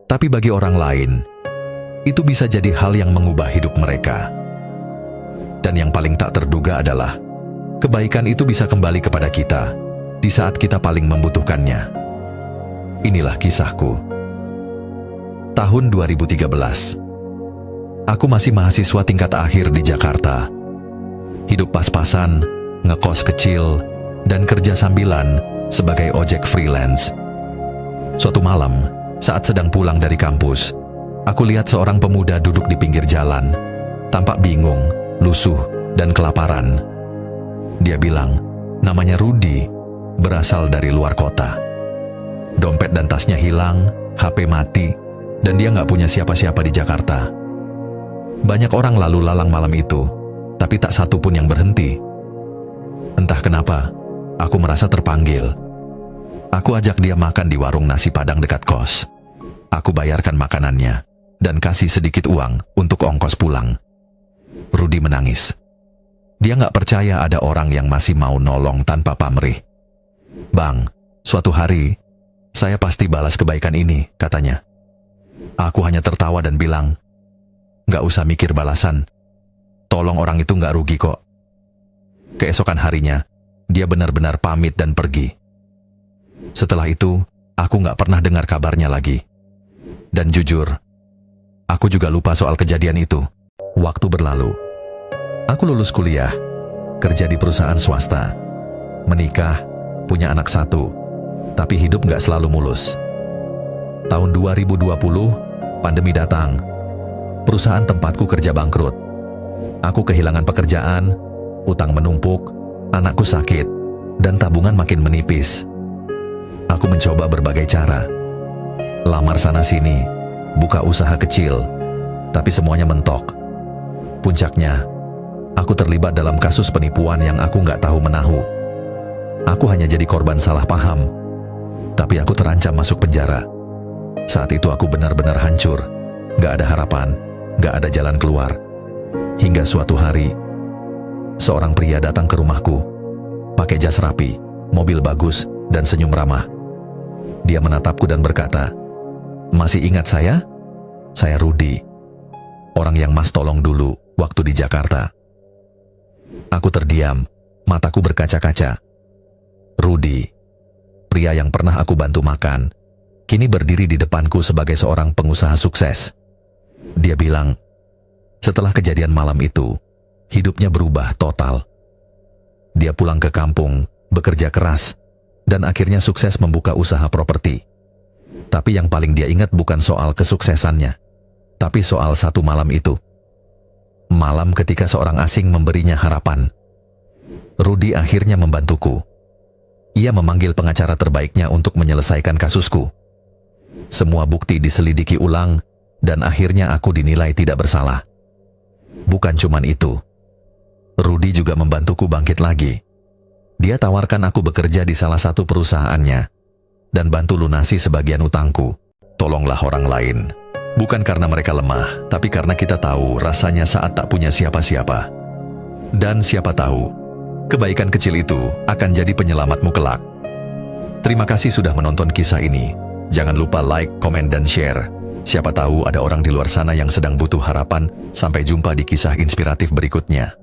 Tapi bagi orang lain, itu bisa jadi hal yang mengubah hidup mereka. Dan yang paling tak terduga adalah, kebaikan itu bisa kembali kepada kita di saat kita paling membutuhkannya. Inilah kisahku. Tahun 2013. Aku masih mahasiswa tingkat akhir di Jakarta. Hidup pas-pasan, ngekos kecil, dan kerja sambilan sebagai ojek freelance. Suatu malam, saat sedang pulang dari kampus, aku lihat seorang pemuda duduk di pinggir jalan, tampak bingung, lusuh, dan kelaparan. Dia bilang, namanya Rudi, berasal dari luar kota. Dompet dan tasnya hilang, HP mati, dan dia nggak punya siapa-siapa di Jakarta. Banyak orang lalu lalang malam itu, tapi tak satu pun yang berhenti. Entah kenapa, aku merasa terpanggil. Aku ajak dia makan di warung nasi Padang dekat kos. Aku bayarkan makanannya, dan kasih sedikit uang untuk ongkos pulang. Rudi menangis. Dia nggak percaya ada orang yang masih mau nolong tanpa pamrih. "Bang, suatu hari, saya pasti balas kebaikan ini," katanya. Aku hanya tertawa dan bilang, "Nggak usah mikir balasan. Tolong orang itu nggak rugi kok." Keesokan harinya, dia benar-benar pamit dan pergi. Setelah itu, aku nggak pernah dengar kabarnya lagi. Dan jujur, aku juga lupa soal kejadian itu. Waktu berlalu. Aku lulus kuliah, kerja di perusahaan swasta, menikah, punya anak 1, tapi hidup nggak selalu mulus. Tahun 2020, pandemi datang. Perusahaan tempatku kerja bangkrut. Aku kehilangan pekerjaan, utang menumpuk, anakku sakit, dan tabungan makin menipis. Aku mencoba berbagai cara. Lamar sana-sini, buka usaha kecil, tapi semuanya mentok. Puncaknya, aku terlibat dalam kasus penipuan yang aku nggak tahu menahu. Aku hanya jadi korban salah paham, tapi aku terancam masuk penjara. Saat itu aku benar-benar hancur, nggak ada harapan, nggak ada jalan keluar. Hingga suatu hari, seorang pria datang ke rumahku, pakai jas rapi, mobil bagus, dan senyum ramah. Dia menatapku dan berkata, "Masih ingat saya? Saya Rudi, orang yang Mas tolong dulu waktu di Jakarta." Aku terdiam, mataku berkaca-kaca. Rudi, pria yang pernah aku bantu makan, kini berdiri di depanku sebagai seorang pengusaha sukses. Dia bilang, setelah kejadian malam itu, hidupnya berubah total. Dia pulang ke kampung, bekerja keras, dan akhirnya sukses membuka usaha properti. Tapi yang paling dia ingat bukan soal kesuksesannya, tapi soal satu malam itu. Malam ketika seorang asing memberinya harapan. Rudi akhirnya membantuku. Ia memanggil pengacara terbaiknya untuk menyelesaikan kasusku. Semua bukti diselidiki ulang, dan akhirnya aku dinilai tidak bersalah. Bukan cuman itu. Rudi juga membantuku bangkit lagi. Dia tawarkan aku bekerja di salah satu perusahaannya, dan bantu lunasi sebagian utangku. Tolonglah orang lain. Bukan karena mereka lemah, tapi karena kita tahu rasanya saat tak punya siapa-siapa. Dan siapa tahu, kebaikan kecil itu akan jadi penyelamatmu kelak. Terima kasih sudah menonton kisah ini. Jangan lupa like, komen, dan share. Siapa tahu ada orang di luar sana yang sedang butuh harapan. Sampai jumpa di kisah inspiratif berikutnya.